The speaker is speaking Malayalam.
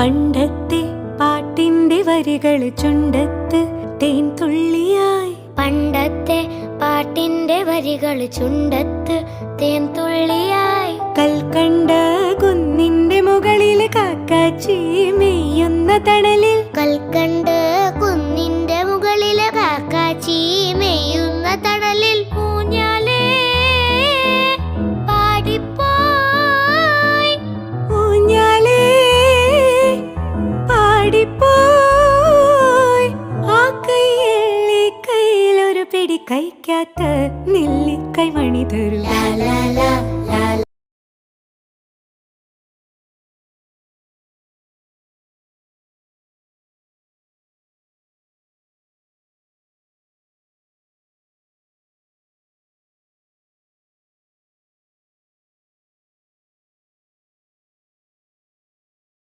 പണ്ടത്തെ പാട്ടിന്റെ വരികൾ ചുണ്ടത്ത് തേൻ തുള്ളിയായി. പണ്ടത്തെ പാട്ടിന്റെ വരികൾ ചുണ്ടത്ത് തേൻ തുള്ളിയായി. കൽക്കണ്ട കുന്നിന്റെ മുകളിൽ കാക്കാച്ചി മെയ്യുന്ന തണലിൽ. കൽക്കണ്ട് കുന്നിന്റെ മുകളിൽ കാക്കാച്ചി മെയ്യുന്ന തണലിൽ. ഊഞ്ഞാലേ പാടിപ്പോയി, ഊഞ്ഞാലേ പാടിപ്പോയി. ആ കൈയിലെ കയ്യിലൊരു പിടി കഴിക്കാത്ത നെല്ലിക്കൈ മണി തരൂ.